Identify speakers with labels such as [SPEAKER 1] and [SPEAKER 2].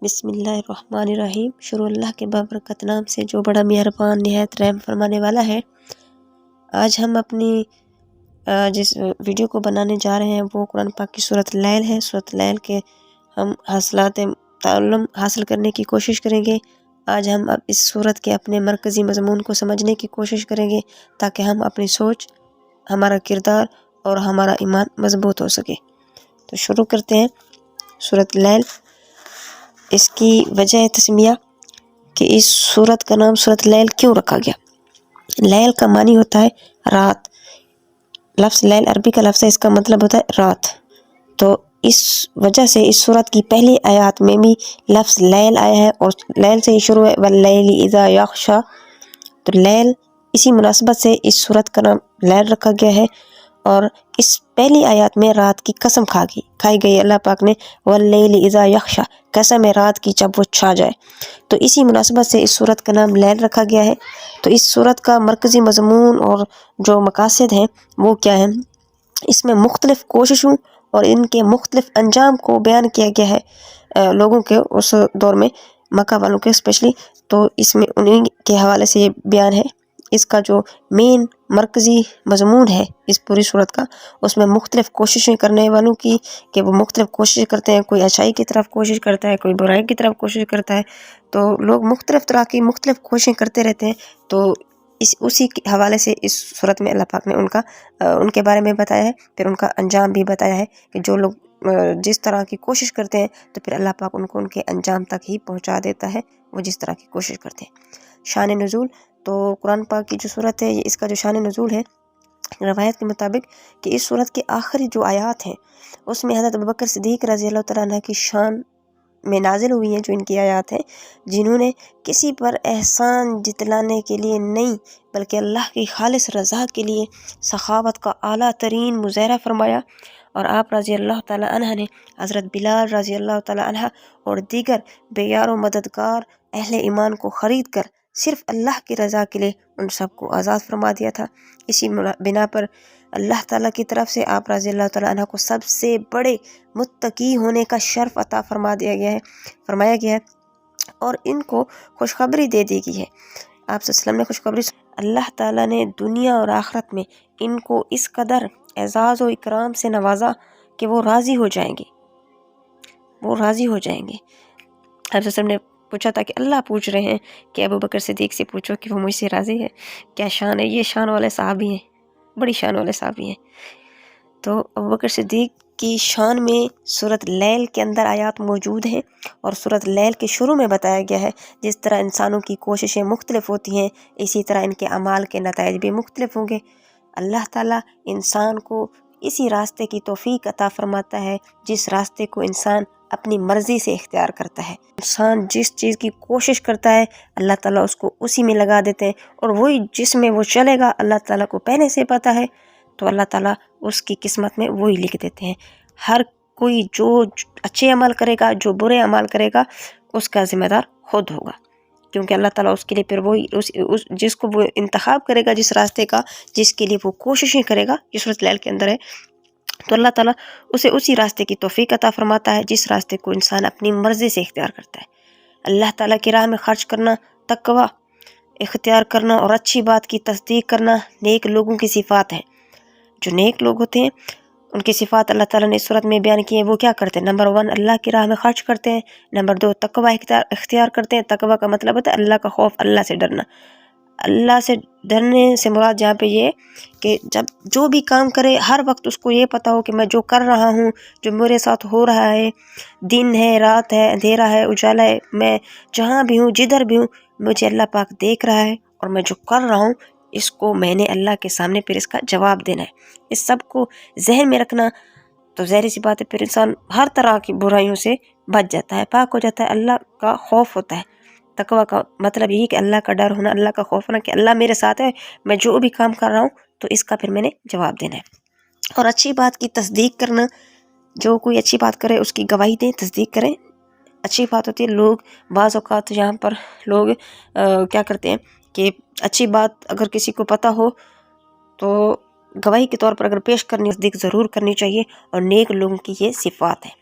[SPEAKER 1] بسم اللہ الرحمن الرحیم۔ شروع اللہ کے بابرکت نام سے جو بڑا مہربان نہایت رحم فرمانے والا ہے۔ آج ہم اپنی جس ویڈیو کو بنانے جا رہے ہیں وہ قرآن پاک کی سورۃ اللیل ہے۔ سورۃ اللیل کے ہم حاصلات تعلم حاصل کرنے کی کوشش کریں گے۔ آج ہم اب اس سورت کے اپنے مرکزی مضمون کو سمجھنے کی کوشش کریں گے تاکہ ہم اپنی سوچ، ہمارا کردار اور ہمارا ایمان مضبوط ہو سکے۔ تو شروع کرتے ہیں سورۃ اللیل۔ اس کی وجہ تسمیہ کہ اس سورت کا نام سورۃ اللیل کیوں رکھا گیا۔ لیل کا معنی ہوتا ہے رات۔ لفظ لیل عربی کا لفظ ہے، اس کا مطلب ہوتا ہے رات۔ تو اس وجہ سے اس سورت کی پہلی آیات میں بھی لفظ لیل آیا ہے اور لیل سے ہی شروع ہے، واللیل اذا یغشی۔ تو لیل اسی مناسبت سے اس سورت کا نام لیل رکھا گیا ہے، اور اس پہلی آیات میں رات کی قسم کھائی گئی اللہ پاک نے، واللیل اذا یغشی، قسم ہے رات کی جب وہ چھا جائے۔ تو اسی مناسبت سے اس سورت کا نام لیل رکھا گیا ہے۔ تو اس سورت کا مرکزی مضمون اور جو مقاصد ہیں وہ کیا ہیں؟ اس میں مختلف کوششوں اور ان کے مختلف انجام کو بیان کیا گیا ہے لوگوں کے اس دور میں، مکہ والوں کے اسپیشلی۔ تو اس میں انہیں کے حوالے سے یہ بیان ہے۔ اس کا جو مین مرکزی مضمون ہے اس پوری صورت کا، اس میں مختلف کوششیں کرنے والوں کی کہ وہ مختلف کوشش کرتے ہیں، کوئی اچھائی کی طرف کوشش کرتا ہے، کوئی برائی کی طرف کوشش کرتا ہے۔ تو لوگ مختلف طرح کی مختلف کوششیں کرتے رہتے ہیں۔ تو اسی کے حوالے سے اس صورت میں اللہ پاک نے ان کے بارے میں بتایا ہے، پھر ان کا انجام بھی بتایا ہے کہ جو لوگ جس طرح کی کوشش کرتے ہیں تو پھر اللہ پاک ان کو ان کے انجام تک ہی پہنچا دیتا ہے، وہ جس طرح کی کوشش کرتے ہیں۔ شان نزول، تو قرآن پاک کی جو صورت ہے اس کا جو شان نزول ہے روایت کے مطابق کہ اس صورت کے آخری جو آیات ہیں اس میں حضرت ابوبکر صدیق رضی اللہ تعالیٰ عنہ کی شان میں نازل ہوئی ہیں، جو ان کی آیات ہیں، جنہوں نے کسی پر احسان جتلانے کے لیے نہیں بلکہ اللہ کی خالص رضا کے لیے سخاوت کا اعلیٰ ترین مظاہرہ فرمایا، اور آپ رضی اللہ تعالیٰ عنہ نے حضرت بلال رضی اللہ تعالیٰ عنہ اور دیگر بے یار و مددگار اہل ایمان کو خرید کر صرف اللہ کی رضا کے لیے ان سب کو آزاد فرما دیا تھا۔ اسی بنا پر اللہ تعالیٰ کی طرف سے آپ رضی اللہ تعالیٰ عنہ کو سب سے بڑے متقی ہونے کا شرف عطا فرمایا گیا ہے، اور ان کو خوشخبری دے دی گئی ہے۔ آپ صلی اللہ علیہ وسلم نے خوشخبری، اللہ تعالیٰ نے دنیا اور آخرت میں ان کو اس قدر اعزاز و اکرام سے نوازا کہ وہ راضی ہو جائیں گے۔ آپ صلی اللہ علیہ وسلم نے پوچھا تھا کہ اللہ پوچھ رہے ہیں کہ ابوبکر صدیق سے پوچھو کہ وہ مجھ سے راضی ہے، کیا شان ہے؟ یہ شان والے صحابی ہیں، بڑی شان والے صحابی ہیں۔ تو ابوبکر صدیق کی شان میں سورۃ اللیل کے اندر آیات موجود ہیں، اور سورۃ اللیل کے شروع میں بتایا گیا ہے جس طرح انسانوں کی کوششیں مختلف ہوتی ہیں اسی طرح ان کے اعمال کے نتائج بھی مختلف ہوں گے۔ اللہ تعالیٰ انسان کو اسی راستے کی توفیق عطا فرماتا ہے جس راستے کو انسان اپنی مرضی سے اختیار کرتا ہے۔ انسان جس چیز کی کوشش کرتا ہے اللہ تعالیٰ اس کو اسی میں لگا دیتے ہیں، اور وہی جس میں وہ چلے گا اللہ تعالیٰ کو پہلے سے پتہ ہے، تو اللہ تعالیٰ اس کی قسمت میں وہی لکھ دیتے ہیں۔ ہر کوئی جو اچھے عمل کرے گا، جو برے عمل کرے گا، اس کا ذمہ دار خود ہوگا، کیونکہ اللہ تعالیٰ اس کے لیے پھر وہی جس کو وہ انتخاب کرے گا، جس راستے کا جس کے لیے وہ کوششیں کرے گا، یہ سورۃ اللیل کے اندر ہے، تو اللہ تعالیٰ اسے اسی راستے کی توفیق عطا فرماتا ہے جس راستے کو انسان اپنی مرضی سے اختیار کرتا ہے۔ اللہ تعالیٰ کی راہ میں خرچ کرنا، تقوی اختیار کرنا اور اچھی بات کی تصدیق کرنا نیک لوگوں کی صفات ہیں۔ جو نیک لوگ ہوتے ہیں ان کی صفات اللہ تعالیٰ نے اس صورت میں بیان کی ہیں۔ وہ کیا کرتے ہیں؟ نمبر 1 اللہ کی راہ میں خرچ کرتے ہیں، نمبر 2 تقوی اختیار کرتے ہیں۔ تقوی کا مطلب ہوتا ہے اللہ کا خوف، اللہ سے ڈرنا۔ اللہ سے ڈرنے سے مراد جہاں پہ یہ کہ جب جو بھی کام کرے ہر وقت اس کو یہ پتہ ہو کہ میں جو کر رہا ہوں، جو میرے ساتھ ہو رہا ہے، دن ہے، رات ہے، اندھیرا ہے، اجالا ہے، میں جہاں بھی ہوں، جدھر بھی ہوں، مجھے اللہ پاک دیکھ رہا ہے، اور میں جو کر رہا ہوں اس کو میں نے اللہ کے سامنے پھر اس کا جواب دینا ہے۔ اس سب کو ذہن میں رکھنا، تو ظاہر سی بات ہے پھر انسان ہر طرح کی برائیوں سے بچ جاتا ہے، پاک ہو جاتا ہے، اللہ کا خوف ہوتا ہے۔ تقوی کا مطلب یہی کہ اللہ کا ڈر ہونا، اللہ کا خوف ہونا کہ اللہ میرے ساتھ ہے، میں جو بھی کام کر رہا ہوں تو اس کا پھر میں نے جواب دینا ہے۔ اور اچھی بات کی تصدیق کرنا، جو کوئی اچھی بات کرے اس کی گواہی دیں، تصدیق کریں۔ اچھی بات ہوتی ہے، لوگ بعض اوقات یہاں پر لوگ کیا کرتے ہیں کہ اچھی بات اگر کسی کو پتہ ہو تو گواہی کے طور پر اگر پیش کرنی، تصدیق ضرور کرنی چاہیے، اور نیک لوگوں کی یہ صفات ہے۔